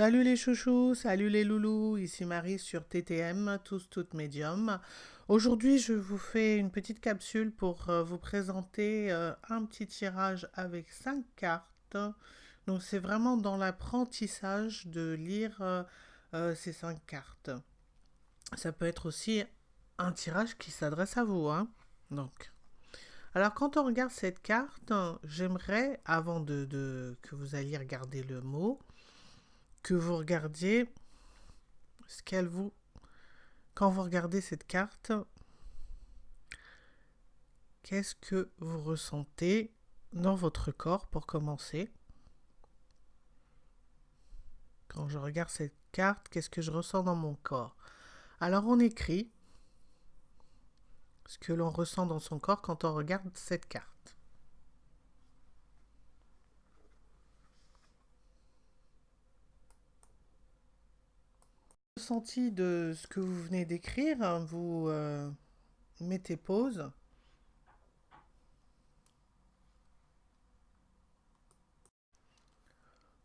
Salut les chouchous, salut les loulous, ici Marie sur TTM, tous toutes médiums. Aujourd'hui, je vous fais une petite capsule pour vous présenter un petit tirage avec 5 cartes. Donc c'est vraiment dans l'apprentissage de lire ces 5 cartes. Ça peut être aussi un tirage qui s'adresse à vous, hein. Donc, alors quand on regarde cette carte, j'aimerais, avant que vous alliez regarder le mot, que vous regardiez ce qu'elle vous... Quand vous regardez cette carte, qu'est-ce que vous ressentez dans votre corps pour commencer? Quand je regarde cette carte, qu'est-ce que je ressens dans mon corps? Alors on écrit ce que l'on ressent dans son corps quand on regarde cette carte. Ressenti de ce que vous venez d'écrire, vous mettez pause.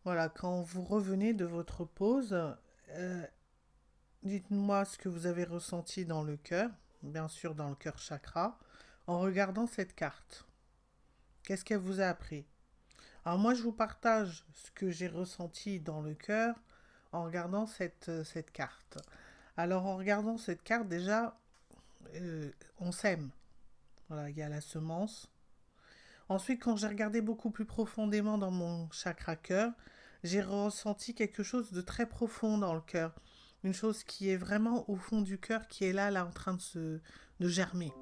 Voilà, quand vous revenez de votre pause, dites-moi ce que vous avez ressenti dans le cœur, bien sûr dans le cœur chakra, en regardant cette carte. Qu'est-ce qu'elle vous a appris? Alors moi, je vous partage ce que j'ai ressenti dans le cœur en regardant cette carte. Alors en regardant cette carte, déjà, on sème. Voilà, il y a la semence. Ensuite, quand j'ai regardé beaucoup plus profondément dans mon chakra cœur, j'ai ressenti quelque chose de très profond dans le cœur. Une chose qui est vraiment au fond du cœur, qui est là en train de germer.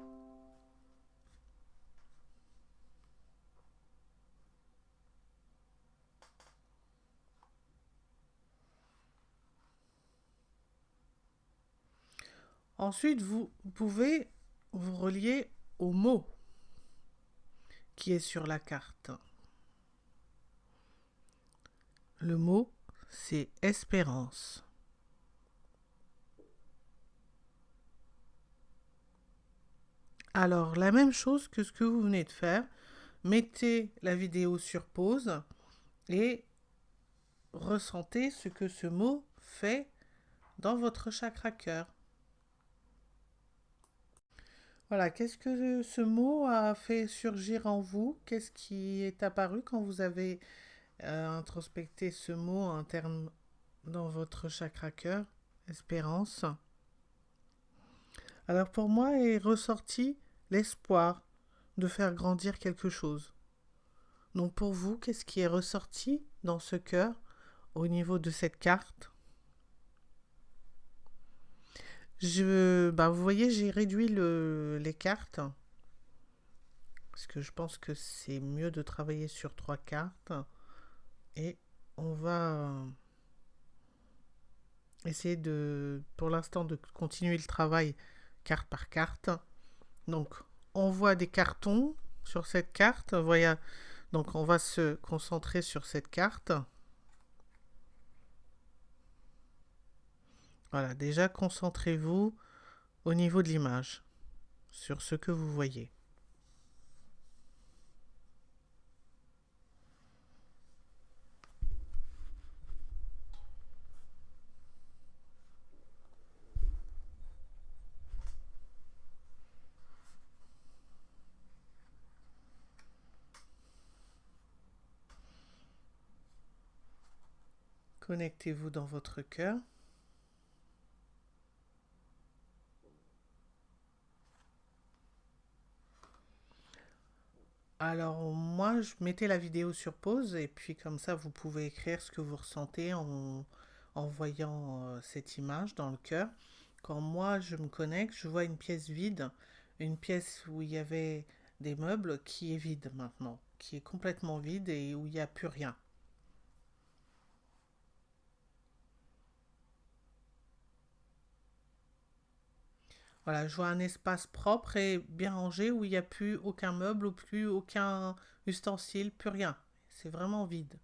Ensuite, vous pouvez vous relier au mot qui est sur la carte. Le mot, c'est espérance. Alors, la même chose que ce que vous venez de faire, mettez la vidéo sur pause et ressentez ce que ce mot fait dans votre chakra cœur. Voilà, qu'est-ce que ce mot a fait surgir en vous? Qu'est-ce qui est apparu quand vous avez introspecté ce mot interne dans votre chakra cœur? Espérance. Alors pour moi est ressorti l'espoir de faire grandir quelque chose. Donc pour vous, qu'est-ce qui est ressorti dans ce cœur au niveau de cette carte? Vous voyez, j'ai réduit les cartes parce que je pense que c'est mieux de travailler sur 3 cartes et on va essayer pour l'instant, de continuer le travail carte par carte. Donc, on voit des cartons sur cette carte. Voilà. Donc, on va se concentrer sur cette carte. Voilà, déjà, concentrez-vous au niveau de l'image, sur ce que vous voyez. Connectez-vous dans votre cœur. Alors, moi, je mettais la vidéo sur pause et puis comme ça, vous pouvez écrire ce que vous ressentez en voyant cette image dans le cœur. Quand moi, je me connecte, je vois une pièce vide, une pièce où il y avait des meubles qui est vide maintenant, qui est complètement vide et où il n'y a plus rien. Voilà, je vois un espace propre et bien rangé où il n'y a plus aucun meuble, ou plus aucun ustensile, plus rien. C'est vraiment vide.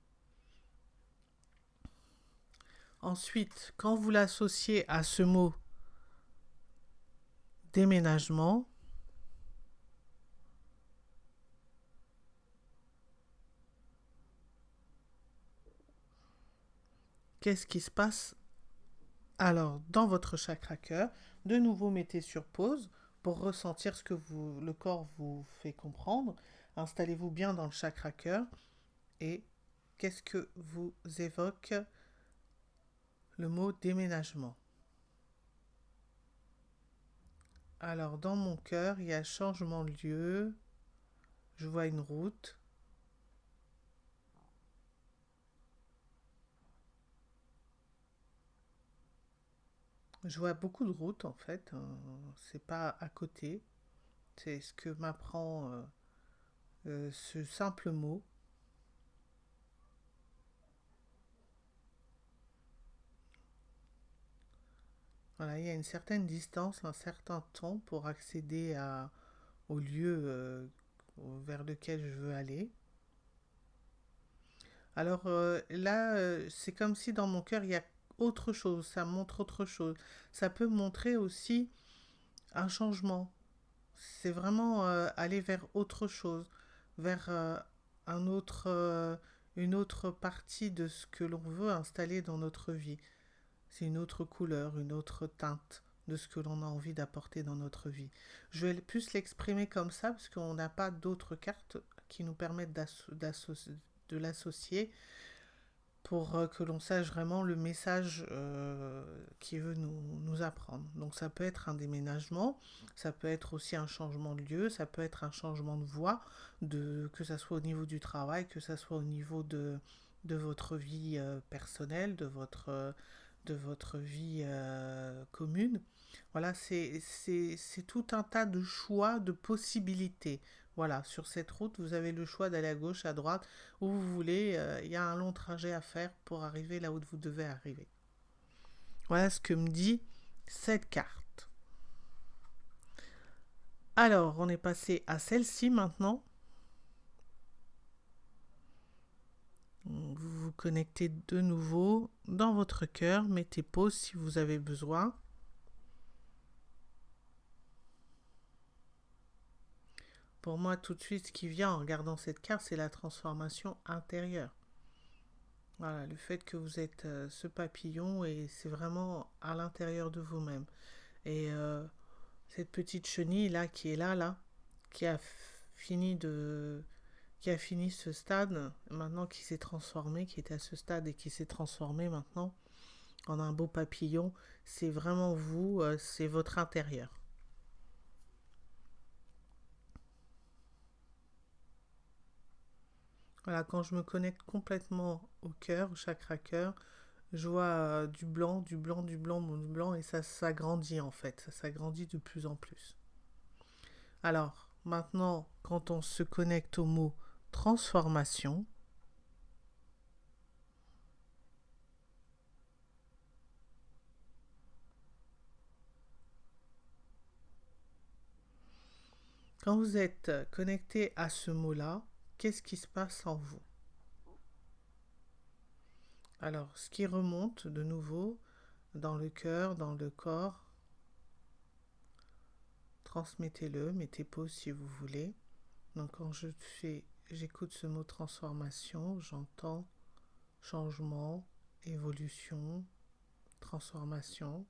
Ensuite, quand vous l'associez à ce mot déménagement, qu'est-ce qui se passe alors dans votre chakra cœur. De nouveau, mettez sur pause pour ressentir ce que le corps vous fait comprendre. Installez-vous bien dans le chakra cœur et qu'est-ce que vous évoque le mot déménagement. Alors, dans mon cœur, il y a changement de lieu. Je vois une route. Je vois beaucoup de routes en fait. C'est pas à côté. C'est ce que m'apprend ce simple mot. Voilà, il y a une certaine distance, un certain temps pour accéder au lieu vers lequel je veux aller. Alors là, c'est comme si dans mon cœur, il y a autre chose, ça montre autre chose. Ça peut montrer aussi un changement. C'est vraiment aller vers autre chose, vers une autre partie de ce que l'on veut installer dans notre vie. C'est une autre couleur, une autre teinte de ce que l'on a envie d'apporter dans notre vie. Je vais plus l'exprimer comme ça parce qu'on n'a pas d'autres cartes qui nous permettent de l'associer pour que l'on sache vraiment le message qu'il veut nous apprendre. Donc ça peut être un déménagement, ça peut être aussi un changement de lieu, ça peut être un changement de voie, que ça soit au niveau du travail, que ça soit au niveau de votre vie personnelle, de votre vie commune. Voilà, c'est tout un tas de choix, de possibilités. Voilà, sur cette route, vous avez le choix d'aller à gauche, à droite, où vous voulez. Il y a un long trajet à faire pour arriver là où vous devez arriver. Voilà ce que me dit cette carte. Alors, on est passé à celle-ci maintenant. Vous vous connectez de nouveau dans votre cœur. Mettez pause si vous avez besoin. Pour moi, tout de suite, ce qui vient en regardant cette carte, c'est la transformation intérieure. Voilà, le fait que vous êtes ce papillon et c'est vraiment à l'intérieur de vous-même. Et cette petite chenille là qui est là, qui a fini qui a fini ce stade, maintenant qui s'est transformé, qui était à ce stade et qui s'est transformé maintenant en un beau papillon, c'est vraiment vous, c'est votre intérieur. Voilà, quand je me connecte complètement au cœur, au chakra cœur, je vois du blanc, du blanc, du blanc, du blanc, et ça s'agrandit en fait, ça s'agrandit de plus en plus. Alors, maintenant, quand on se connecte au mot transformation, quand vous êtes connecté à ce mot-là, qu'est-ce qui se passe en vous? Alors, ce qui remonte de nouveau dans le cœur, dans le corps, transmettez-le, mettez pause si vous voulez. Donc quand j'écoute ce mot transformation, j'entends changement, évolution, transformation.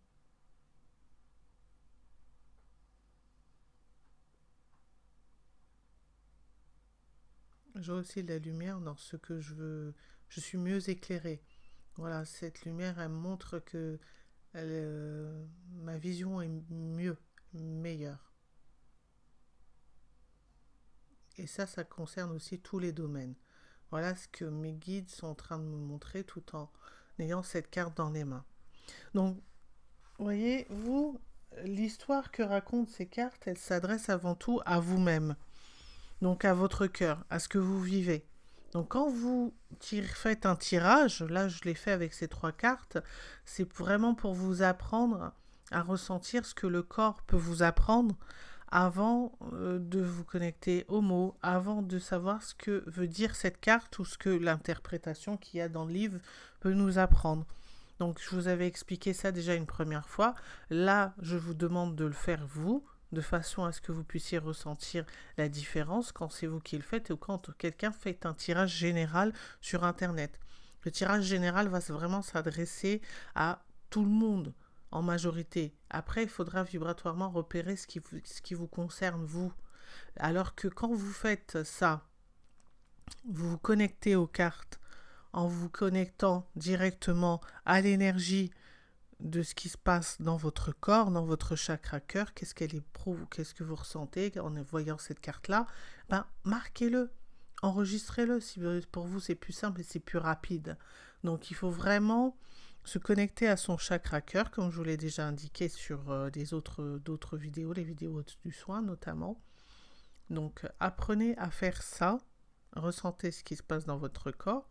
J'ai aussi de la lumière dans ce que je veux. Je suis mieux éclairée. Voilà, cette lumière, elle montre que ma vision est mieux, meilleure. Et ça concerne aussi tous les domaines. Voilà ce que mes guides sont en train de me montrer tout en ayant cette carte dans les mains. Donc, voyez, l'histoire que racontent ces cartes, elle s'adresse avant tout à vous-même. Donc à votre cœur, à ce que vous vivez. Donc quand vous faites un tirage, là je l'ai fait avec ces 3 cartes, c'est vraiment pour vous apprendre à ressentir ce que le corps peut vous apprendre avant de vous connecter aux mots, avant de savoir ce que veut dire cette carte ou ce que l'interprétation qu'il y a dans le livre peut nous apprendre. Donc je vous avais expliqué ça déjà une première fois. Là, je vous demande de le faire vous, de façon à ce que vous puissiez ressentir la différence quand c'est vous qui le faites ou quand quelqu'un fait un tirage général sur Internet. Le tirage général va vraiment s'adresser à tout le monde en majorité. Après, il faudra vibratoirement repérer ce qui vous concerne, vous. Alors que quand vous faites ça, vous vous connectez aux cartes en vous connectant directement à l'énergie de ce qui se passe dans votre corps, dans votre chakra cœur, qu'est-ce qu'elle éprouve, qu'est-ce que vous ressentez en voyant cette carte-là, ben, marquez-le, enregistrez-le. Si pour vous c'est plus simple et c'est plus rapide. Donc il faut vraiment se connecter à son chakra cœur, comme je vous l'ai déjà indiqué sur d'autres vidéos, les vidéos du soin notamment. Donc apprenez à faire ça, ressentez ce qui se passe dans votre corps.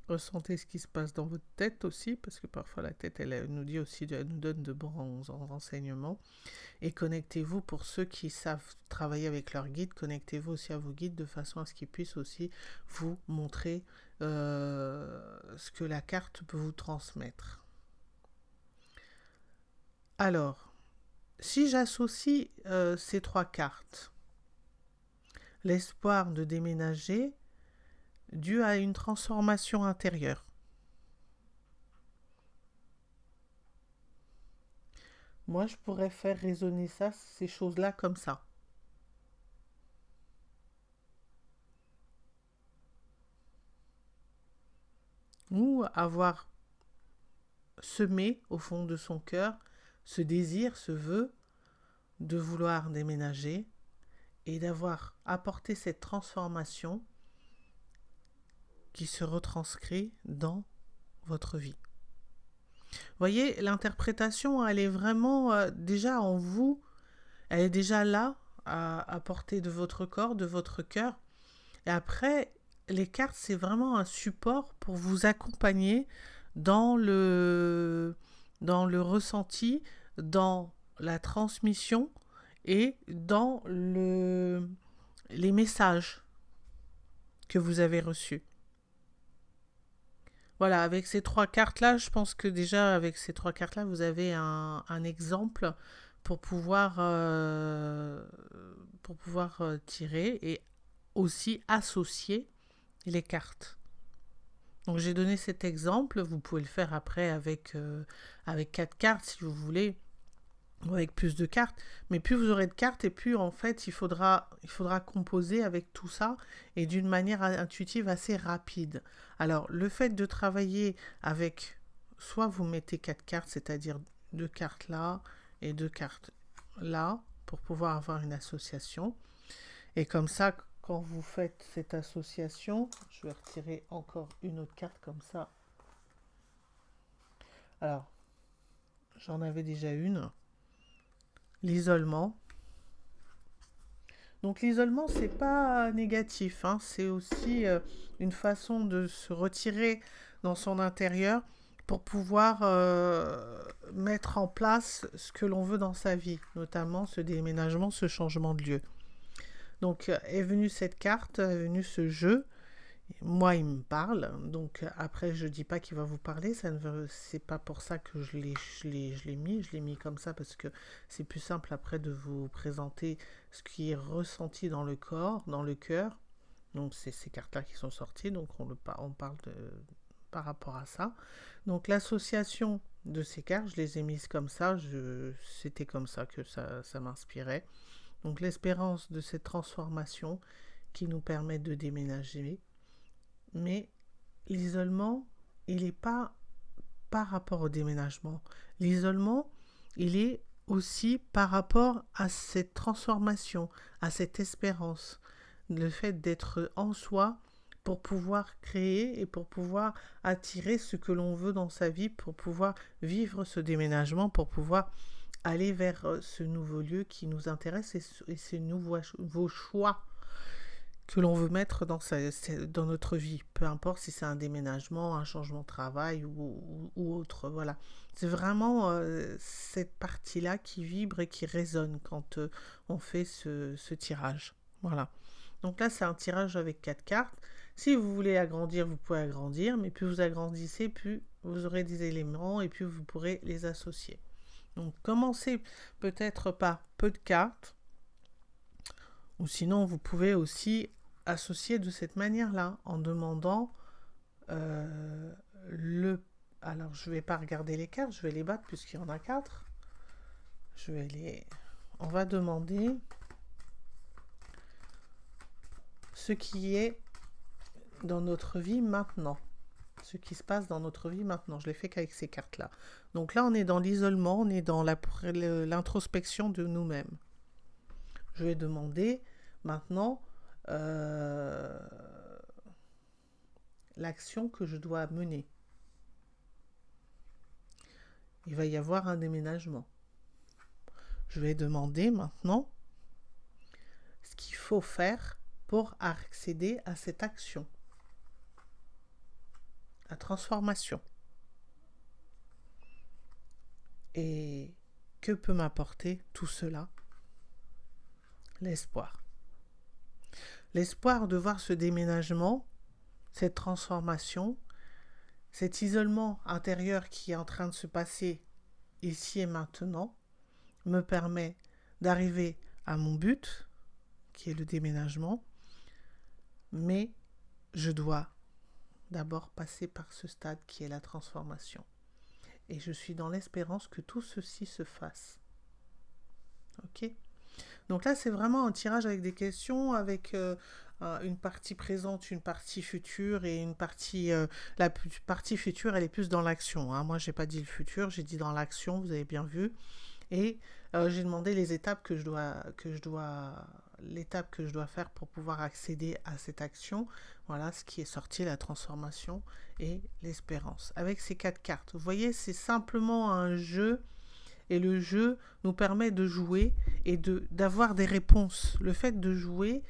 Ressentez ce qui se passe dans votre tête aussi, parce que parfois la tête, elle nous dit aussi, elle nous donne de bons renseignements. Et connectez-vous, pour ceux qui savent travailler avec leur guide, connectez-vous aussi à vos guides de façon à ce qu'ils puissent aussi vous montrer ce que la carte peut vous transmettre. Alors, si j'associe ces 3 cartes, l'espoir de déménager, dû à une transformation intérieure. Moi, je pourrais faire résonner ça, ces choses-là comme ça. Ou avoir semé au fond de son cœur ce désir, ce vœu de vouloir déménager et d'avoir apporté cette transformation qui se retranscrit dans votre vie. Vous voyez, l'interprétation, elle est vraiment déjà en vous, elle est déjà là, à portée de votre corps, de votre cœur. Et après, les cartes, c'est vraiment un support pour vous accompagner dans le ressenti, dans la transmission et dans les messages que vous avez reçus. Voilà, avec ces 3 cartes-là, je pense que déjà avec ces 3 cartes-là, vous avez un exemple pour pouvoir tirer et aussi associer les cartes. Donc j'ai donné cet exemple, vous pouvez le faire après avec 4 cartes si vous voulez, ou avec plus de cartes, mais plus vous aurez de cartes et plus en fait il faudra composer avec tout ça et d'une manière intuitive assez rapide. Alors le fait de travailler avec, soit vous mettez 4 cartes, c'est-à-dire 2 cartes là et 2 cartes là, pour pouvoir avoir une association, et comme ça quand vous faites cette association, je vais retirer encore une autre carte comme ça. Alors j'en avais déjà une. L'isolement. Donc l'isolement, c'est pas négatif, hein, c'est aussi une façon de se retirer dans son intérieur pour pouvoir mettre en place ce que l'on veut dans sa vie, notamment ce déménagement, ce changement de lieu. Donc est venue cette carte, est venu ce jeu. Moi, il me parle, donc après, je dis pas qu'il va vous parler, c'est pas pour ça que je l'ai mis comme ça, parce que c'est plus simple après de vous présenter ce qui est ressenti dans le corps, dans le cœur. Donc, c'est ces cartes-là qui sont sorties, donc on parle par rapport à ça. Donc, l'association de ces cartes, je les ai mises comme ça, c'était comme ça que ça m'inspirait. Donc, l'espérance de cette transformation qui nous permet de déménager. Mais l'isolement, il n'est pas par rapport au déménagement. L'isolement, il est aussi par rapport à cette transformation, à cette espérance. Le fait d'être en soi pour pouvoir créer et pour pouvoir attirer ce que l'on veut dans sa vie, pour pouvoir vivre ce déménagement, pour pouvoir aller vers ce nouveau lieu qui nous intéresse et ces nouveaux choix que l'on veut mettre dans notre vie, peu importe si c'est un déménagement, un changement de travail ou autre, voilà. C'est vraiment cette partie-là qui vibre et qui résonne quand on fait ce tirage, voilà. Donc là, c'est un tirage avec 4 cartes. Si vous voulez agrandir, vous pouvez agrandir, mais plus vous agrandissez, plus vous aurez des éléments et plus vous pourrez les associer. Donc commencez peut-être par peu de cartes, ou sinon, vous pouvez aussi associer de cette manière-là, en demandant le... Alors, je vais pas regarder les cartes, je vais les battre puisqu'il y en a 4. Je vais les... On va demander ce qui est dans notre vie maintenant. Ce qui se passe dans notre vie maintenant. Je l'ai fait qu'avec ces cartes-là. Donc là, on est dans l'isolement, on est dans l'introspection de nous-mêmes. Je vais demander maintenant l'action que je dois mener. Il va y avoir un déménagement. Je vais demander maintenant ce qu'il faut faire pour accéder à cette action, la transformation. Et que peut m'apporter tout cela? L'espoir. L'espoir de voir ce déménagement, cette transformation, cet isolement intérieur qui est en train de se passer ici et maintenant, me permet d'arriver à mon but, qui est le déménagement, mais je dois d'abord passer par ce stade qui est la transformation. Et je suis dans l'espérance que tout ceci se fasse. Ok ? Donc là, c'est vraiment un tirage avec des questions, avec une partie présente, une partie future et une partie... la partie future, elle est plus dans l'action. Hein. Moi, je n'ai pas dit le futur, j'ai dit dans l'action, vous avez bien vu. Et j'ai demandé les étapes l'étape que je dois faire pour pouvoir accéder à cette action. Voilà ce qui est sorti, la transformation et l'espérance. Avec ces 4 cartes. Vous voyez, c'est simplement un jeu. Et le jeu nous permet de jouer et d'avoir des réponses. Le fait de jouer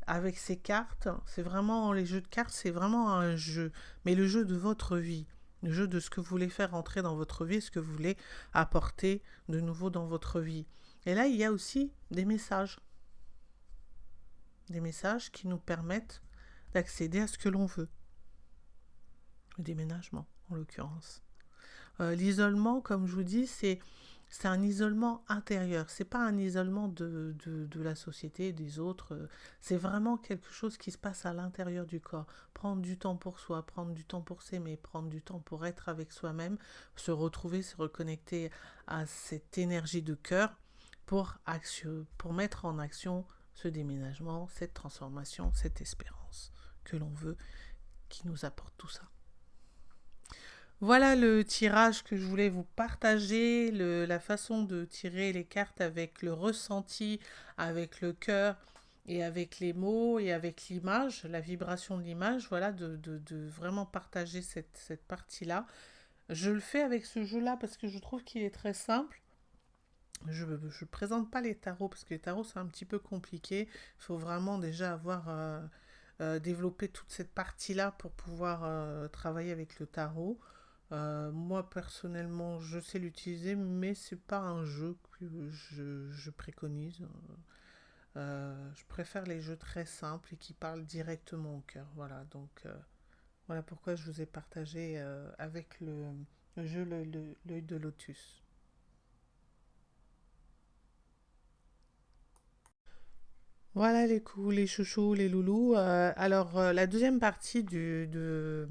avec ces cartes, c'est vraiment, les jeux de cartes, c'est vraiment un jeu. Mais le jeu de votre vie. Le jeu de ce que vous voulez faire entrer dans votre vie, ce que vous voulez apporter de nouveau dans votre vie. Et là, il y a aussi des messages. Des messages qui nous permettent d'accéder à ce que l'on veut. Le déménagement, en l'occurrence. L'isolement, comme je vous dis, c'est un isolement intérieur. C'est pas un isolement de la société, des autres. C'est vraiment quelque chose qui se passe à l'intérieur du corps. Prendre du temps pour soi, prendre du temps pour s'aimer, prendre du temps pour être avec soi-même, se retrouver, se reconnecter à cette énergie de cœur pour mettre en action ce déménagement, cette transformation, cette espérance que l'on veut, qui nous apporte tout ça. Voilà le tirage que je voulais vous partager, la façon de tirer les cartes avec le ressenti, avec le cœur et avec les mots et avec l'image, la vibration de l'image, voilà, de vraiment partager cette partie-là. Je le fais avec ce jeu-là parce que je trouve qu'il est très simple. Je ne présente pas les tarots parce que les tarots c'est un petit peu compliqué. Il faut vraiment déjà avoir développé toute cette partie-là pour pouvoir travailler avec le tarot. Moi personnellement je sais l'utiliser mais c'est pas un jeu que je préconise. Je préfère les jeux très simples et qui parlent directement au cœur. Voilà, donc voilà pourquoi je vous ai partagé avec le jeu l'œil de lotus. Voilà les coups, les chouchous, les loulous. Alors la deuxième partie de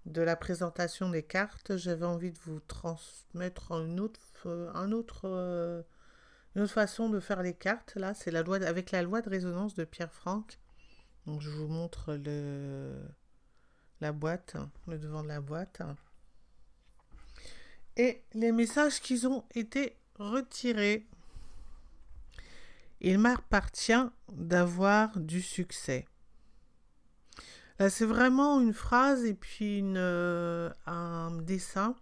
la présentation des cartes, j'avais envie de vous transmettre une autre façon de faire les cartes. Là, c'est avec la loi de résonance de Pierre Franck. Donc, je vous montre la boîte, le devant de la boîte. Et les messages qui ont été retirés. Il m'appartient d'avoir du succès. Là, c'est vraiment une phrase et puis un dessin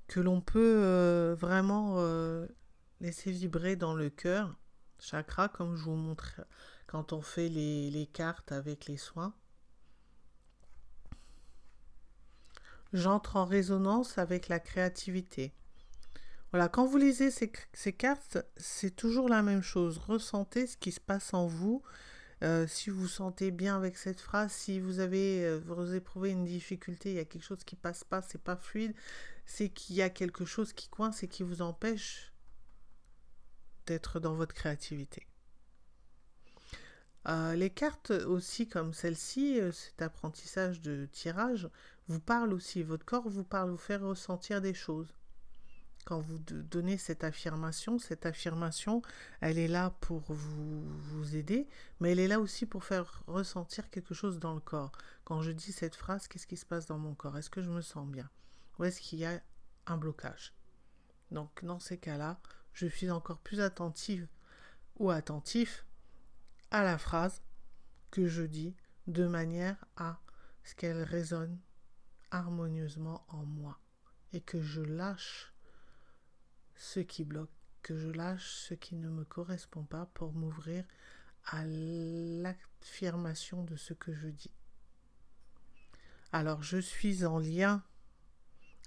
que l'on peut vraiment laisser vibrer dans le cœur, chakra, comme je vous montre quand on fait les cartes avec les soins. J'entre en résonance avec la créativité. Voilà, quand vous lisez ces cartes, c'est toujours la même chose. Ressentez ce qui se passe en vous. Si vous vous sentez bien avec cette phrase, si vous éprouvez une difficulté, il y a quelque chose qui passe pas, c'est pas fluide, c'est qu'il y a quelque chose qui coince et qui vous empêche d'être dans votre créativité. Les cartes aussi comme celle-ci, cet apprentissage de tirage, vous parle aussi. Votre corps vous parle, vous fait ressentir des choses. Quand vous donnez cette affirmation, elle est là pour vous aider, mais elle est là aussi pour faire ressentir quelque chose dans le corps. Quand je dis cette phrase, qu'est-ce qui se passe dans mon corps? Est-ce que je me sens bien? Ou est-ce qu'il y a un blocage? Donc dans ces cas-là, je suis encore plus attentive ou attentif à la phrase que je dis de manière à ce qu'elle résonne harmonieusement en moi et que je lâche ce qui bloque, que je lâche ce qui ne me correspond pas pour m'ouvrir à l'affirmation de ce que je dis. Alors je suis en lien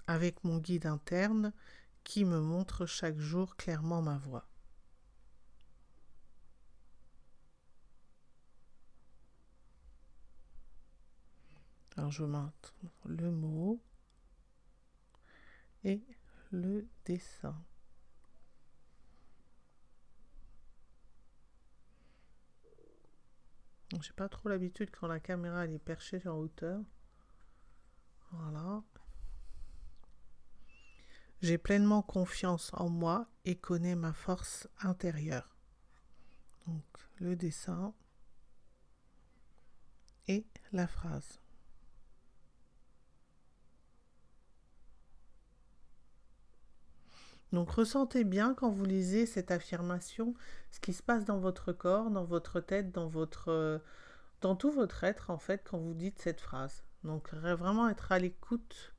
avec mon guide interne qui me montre chaque jour clairement ma voie. Alors je montre le mot et le dessin. J'ai pas trop l'habitude quand la caméra elle est perchée en hauteur. Voilà. J'ai pleinement confiance en moi et connais ma force intérieure. Donc le dessin et la phrase. Donc ressentez bien quand vous lisez cette affirmation, ce qui se passe dans votre corps, dans votre tête, dans tout votre être en fait quand vous dites cette phrase. Donc vraiment être à l'écoute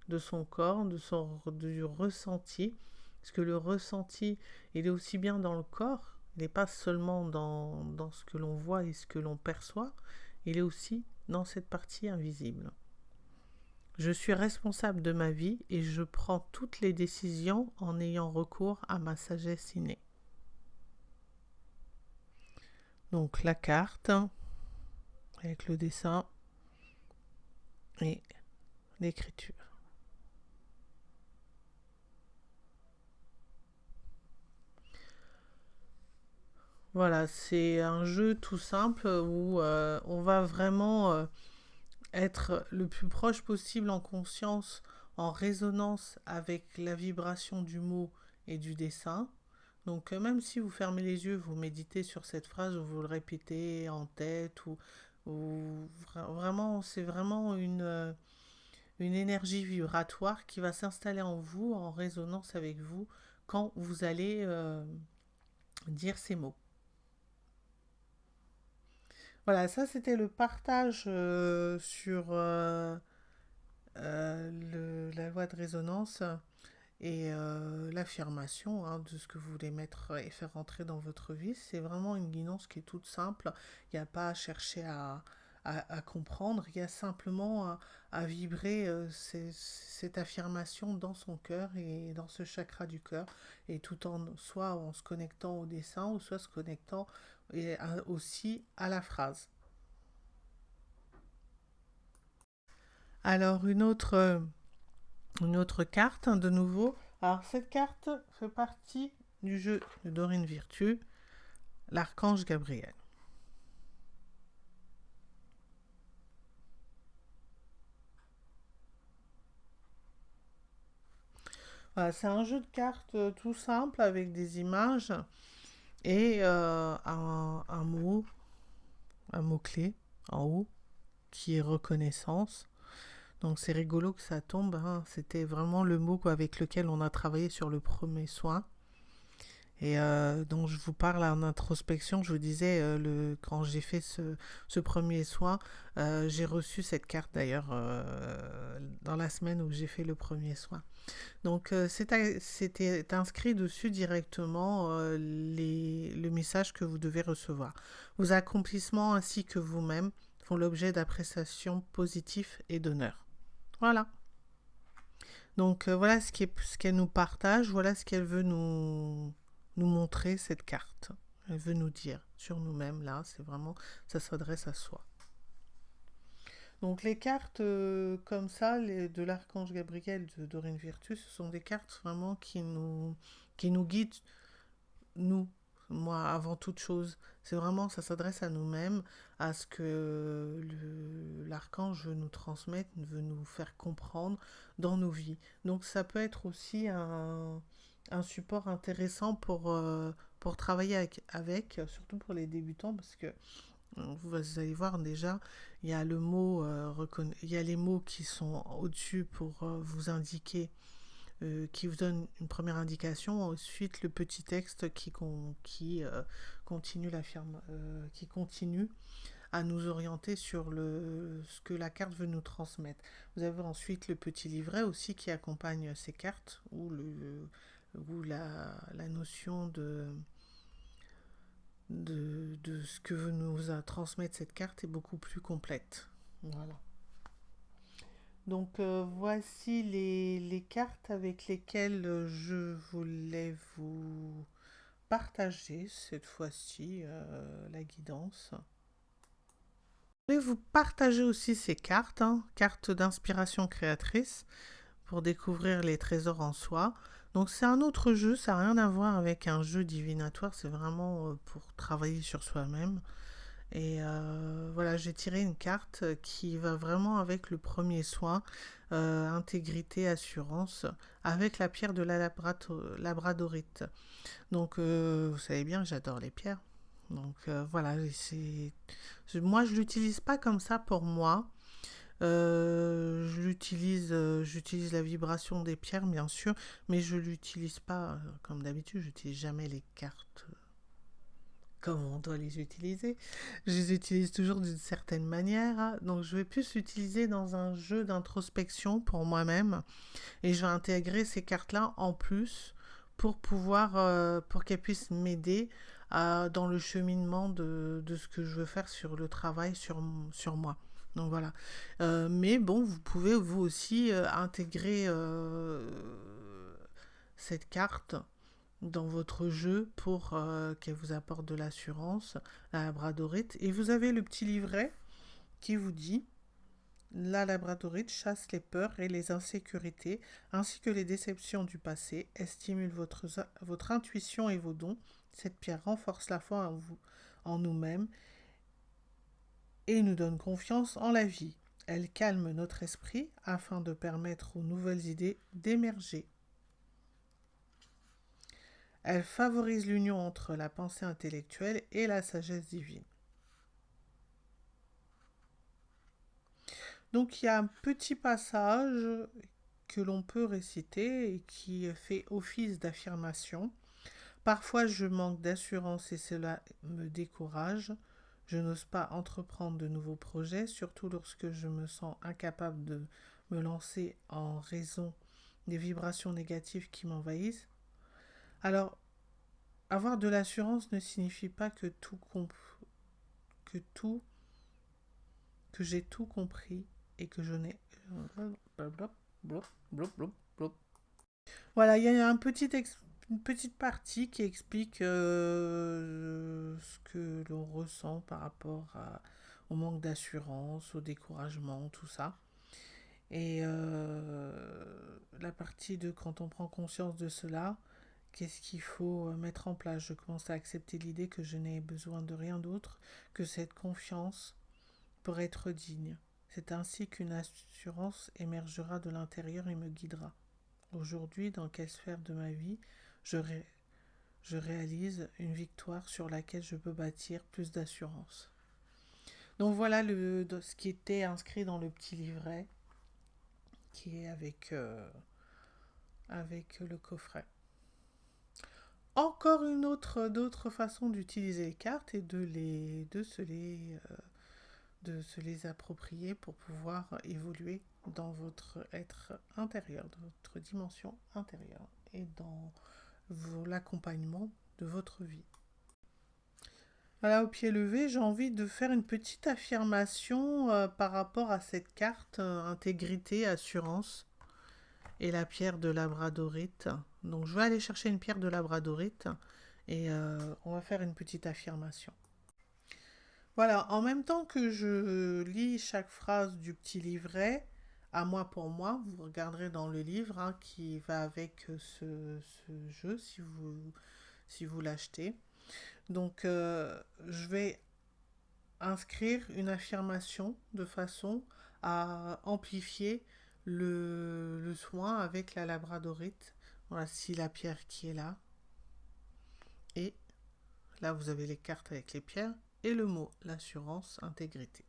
de son corps, du ressenti, parce que le ressenti, il est aussi bien dans le corps, il n'est pas seulement dans ce que l'on voit et ce que l'on perçoit, il est aussi dans cette partie invisible. Je suis responsable de ma vie et je prends toutes les décisions en ayant recours à ma sagesse innée. Donc la carte avec le dessin et l'écriture. Voilà, c'est un jeu tout simple où on va vraiment être le plus proche possible en conscience, en résonance avec la vibration du mot et du dessin. Donc même si vous fermez les yeux, vous méditez sur cette phrase ou vous le répétez en tête ou vraiment, c'est vraiment une énergie vibratoire qui va s'installer en vous, en résonance avec vous, quand vous allez dire ces mots. Voilà, ça c'était le partage sur la loi de résonance et l'affirmation de ce que vous voulez mettre et faire rentrer dans votre vie. C'est vraiment une guidance qui est toute simple. Il n'y a pas à chercher à comprendre, il y a simplement à vibrer cette affirmation dans son cœur et dans ce chakra du cœur, et tout en soit en se connectant au dessin ou soit se connectant aussi à la phrase. Alors une autre carte de nouveau. Alors cette carte fait partie du jeu de Dorine Virtue, l'archange Gabriel. Voilà, c'est un jeu de cartes tout simple avec des images et un mot-clé en haut qui est reconnaissance. Donc c'est rigolo que ça tombe, hein. C'était vraiment le mot avec lequel on a travaillé sur le premier soin. Et donc je vous parle en introspection, je vous disais, quand j'ai fait ce premier soin, j'ai reçu cette carte d'ailleurs dans la semaine où j'ai fait le premier soin. Donc c'était inscrit dessus directement le message que vous devez recevoir. Vos accomplissements ainsi que vous-même font l'objet d'appréciation positive et d'honneur. Voilà. Donc voilà ce qu'elle nous partage, voilà ce qu'elle veut nous montrer, cette carte. Elle veut nous dire sur nous-mêmes, là, c'est vraiment, ça s'adresse à soi. Donc les cartes comme ça, de l'archange Gabriel de Dorine Virtue, ce sont des cartes vraiment qui nous guident, nous. moi, avant toute chose. C'est vraiment, ça s'adresse à nous-mêmes, à ce que l'archange veut nous transmettre, veut nous faire comprendre dans nos vies. Donc ça peut être aussi un support intéressant pour travailler avec, surtout pour les débutants, parce que vous allez voir déjà, il y a le mot, il y a les mots qui sont au-dessus pour vous indiquer, qui vous donne une première indication. Ensuite, le petit texte qui continue qui continue à nous orienter sur ce que la carte veut nous transmettre. Vous avez ensuite le petit livret aussi qui accompagne ces cartes, où la notion de ce que veut nous transmettre cette carte est beaucoup plus complète. Voilà. Donc voici les cartes avec lesquelles je voulais vous partager cette fois-ci la guidance. Je vais vous partager aussi ces cartes, hein, cartes d'inspiration créatrice pour découvrir les trésors en soi. Donc c'est un autre jeu, ça n'a rien à voir avec un jeu divinatoire, c'est vraiment pour travailler sur soi-même. Et voilà, j'ai tiré une carte qui va vraiment avec le premier soin, intégrité, assurance, avec la pierre de la labradorite. Donc vous savez bien que j'adore les pierres. Donc voilà, moi je l'utilise pas comme ça pour moi. J'utilise la vibration des pierres bien sûr, mais je l'utilise pas comme d'habitude. J'utilise jamais les cartes comme on doit les utiliser. Je les utilise toujours d'une certaine manière, hein. Donc je vais plus l'utiliser dans un jeu d'introspection pour moi-même et je vais intégrer ces cartes-là en plus pour pouvoir, pour qu'elles puissent m'aider dans le cheminement de ce que je veux faire sur le travail sur moi. Donc voilà. Mais bon, vous pouvez vous aussi intégrer cette carte dans votre jeu pour qu'elle vous apporte de l'assurance, la labradorite. Et vous avez le petit livret qui vous dit: la labradorite chasse les peurs et les insécurités, ainsi que les déceptions du passé. Elle stimule votre intuition et vos dons. Cette pierre renforce la foi en nous-mêmes et nous donne confiance en la vie. Elle calme notre esprit afin de permettre aux nouvelles idées d'émerger. Elle favorise l'union entre la pensée intellectuelle et la sagesse divine. Donc il y a un petit passage que l'on peut réciter et qui fait office d'affirmation. Parfois je manque d'assurance et cela me décourage. Je n'ose pas entreprendre de nouveaux projets, surtout lorsque je me sens incapable de me lancer en raison des vibrations négatives qui m'envahissent. Alors, avoir de l'assurance ne signifie pas que j'ai tout compris et que je n'ai... Voilà, il y a une petite partie qui explique ce que l'on ressent par rapport au manque d'assurance, au découragement, tout ça. Et la partie de quand on prend conscience de cela, qu'est-ce qu'il faut mettre en place? Je commence à accepter l'idée que je n'ai besoin de rien d'autre que cette confiance pour être digne. C'est ainsi qu'une assurance émergera de l'intérieur et me guidera. Aujourd'hui, dans quelle sphère de ma vie je réalise une victoire sur laquelle je peux bâtir plus d'assurance. Donc voilà ce qui était inscrit dans le petit livret qui est avec le coffret. Encore d'autres façons d'utiliser les cartes et de se les approprier pour pouvoir évoluer dans votre être intérieur, dans votre dimension intérieure et dans l'accompagnement de votre vie. Voilà, au pied levé, j'ai envie de faire une petite affirmation par rapport à cette carte intégrité, assurance et la pierre de labradorite. Donc je vais aller chercher une pierre de labradorite et on va faire une petite affirmation. Voilà, en même temps que je lis chaque phrase du petit livret, à moi pour moi, vous regarderez dans le livre hein, qui va avec ce jeu si vous l'achetez. Donc, je vais inscrire une affirmation de façon à amplifier le soin avec la labradorite. Voici la pierre qui est là. Et là, vous avez les cartes avec les pierres et le mot, l'assurance, intégrité.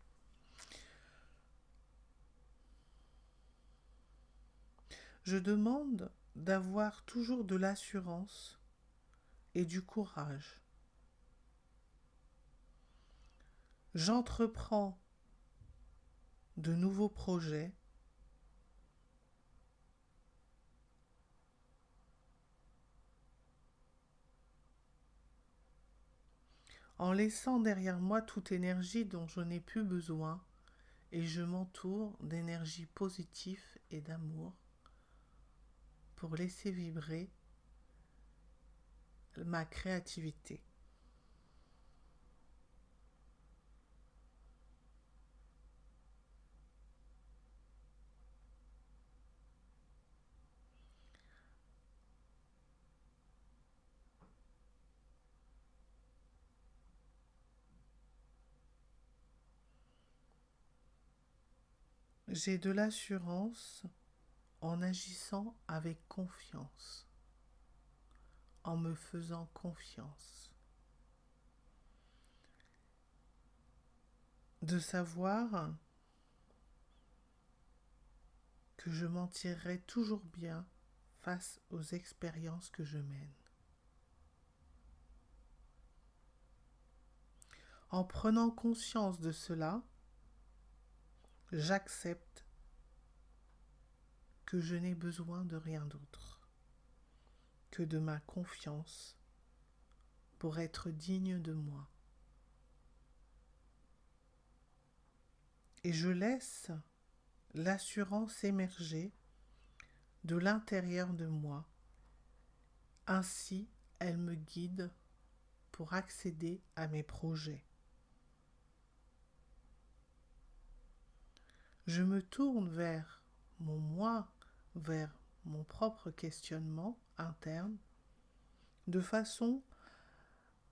Je demande d'avoir toujours de l'assurance et du courage. J'entreprends de nouveaux projets en laissant derrière moi toute énergie dont je n'ai plus besoin et je m'entoure d'énergie positive et d'amour pour laisser vibrer ma créativité. J'ai de l'assurance en agissant avec confiance, en me faisant confiance. De savoir que je m'en tirerai toujours bien face aux expériences que je mène. En prenant conscience de cela, j'accepte que je n'ai besoin de rien d'autre que de ma confiance pour être digne de moi. Et je laisse l'assurance émerger de l'intérieur de moi. Ainsi, elle me guide pour accéder à mes projets. Je me tourne vers mon moi, vers mon propre questionnement interne, de façon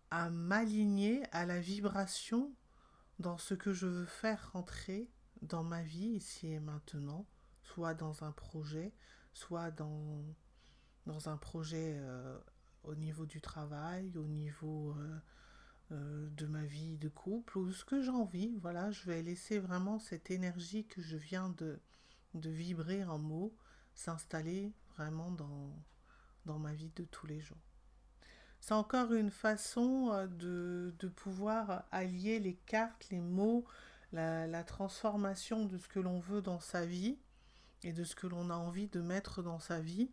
à m'aligner à la vibration dans ce que je veux faire rentrer dans ma vie ici et maintenant, soit dans un projet, soit dans un projet au niveau du travail, au niveau de ma vie de couple, ou ce que j'ai envie. Voilà, je vais laisser vraiment cette énergie que je viens de vibrer en mots s'installer vraiment dans ma vie de tous les jours. C'est encore une façon de pouvoir allier les cartes, les mots, la transformation de ce que l'on veut dans sa vie et de ce que l'on a envie de mettre dans sa vie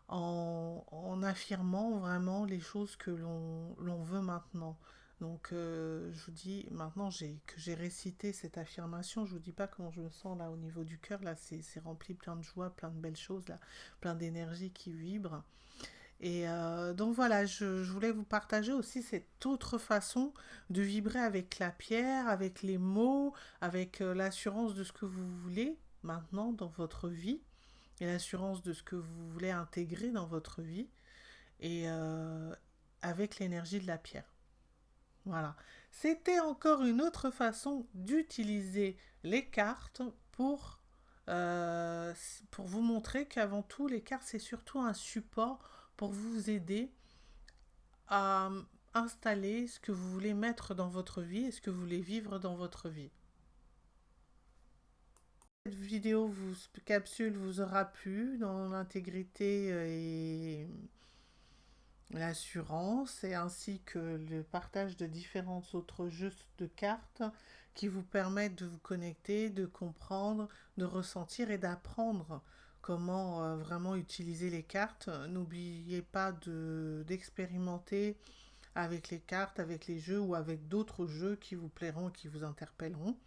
en affirmant vraiment les choses que l'on veut maintenant. Donc je vous dis, maintenant que j'ai récité cette affirmation, je vous dis pas comment je me sens là au niveau du cœur, là c'est rempli plein de joie, plein de belles choses, là, plein d'énergie qui vibre. Et donc voilà, je voulais vous partager aussi cette autre façon de vibrer avec la pierre, avec les mots, avec l'assurance de ce que vous voulez maintenant dans votre vie et l'assurance de ce que vous voulez intégrer dans votre vie et avec l'énergie de la pierre. Voilà. C'était encore une autre façon d'utiliser les cartes pour vous montrer qu'avant tout, les cartes, c'est surtout un support pour vous aider à installer ce que vous voulez mettre dans votre vie et ce que vous voulez vivre dans votre vie. Cette capsule vous aura plu dans l'intégrité et l'assurance et ainsi que le partage de différents autres jeux de cartes qui vous permettent de vous connecter, de comprendre, de ressentir et d'apprendre comment vraiment utiliser les cartes. N'oubliez pas d'expérimenter avec les cartes, avec les jeux ou avec d'autres jeux qui vous plairont, qui vous interpelleront.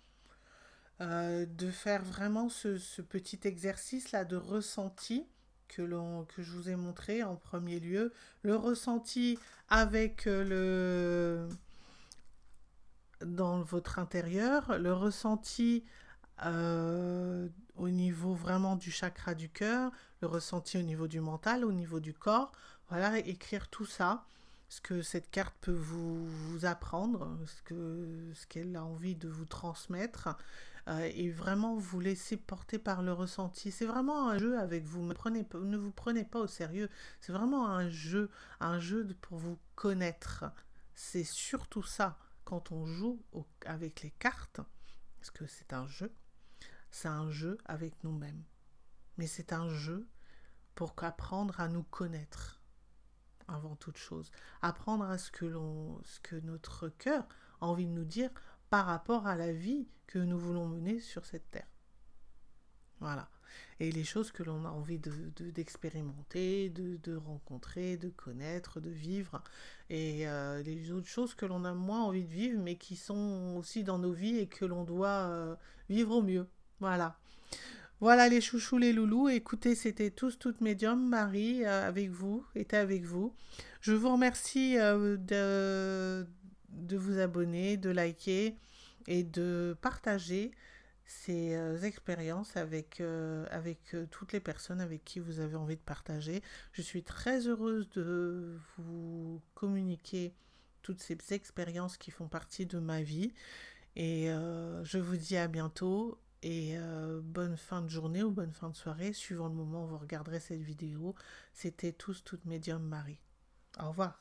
De faire vraiment ce petit exercice-là de ressenti que je vous ai montré en premier lieu. Le ressenti avec dans votre intérieur, le ressenti au niveau vraiment du chakra du cœur, le ressenti au niveau du mental, au niveau du corps. Voilà, écrire tout ça ce que cette carte peut vous apprendre, ce qu'elle a envie de vous transmettre, et vraiment vous laisser porter par le ressenti. C'est vraiment un jeu avec vous, ne vous prenez pas au sérieux, c'est vraiment un jeu pour vous connaître. C'est surtout ça, quand on joue avec les cartes, parce que c'est un jeu avec nous-mêmes. Mais c'est un jeu pour apprendre à nous connaître avant toute chose. Apprendre à ce que notre cœur a envie de nous dire par rapport à la vie que nous voulons mener sur cette terre. Voilà. Et les choses que l'on a envie d'expérimenter, de rencontrer, de connaître, de vivre. Et les autres choses que l'on a moins envie de vivre, mais qui sont aussi dans nos vies et que l'on doit vivre au mieux. Voilà. Voilà les chouchous, les loulous. Écoutez, c'était tous, toutes médiums. Marie était avec vous. Je vous remercie de vous abonner, de liker et de partager ces expériences avec toutes les personnes avec qui vous avez envie de partager. Je suis très heureuse de vous communiquer toutes ces expériences qui font partie de ma vie. Et je vous dis à bientôt et bonne fin de journée ou bonne fin de soirée, suivant le moment où vous regarderez cette vidéo. C'était tous, toutes médiums Marie. Au revoir.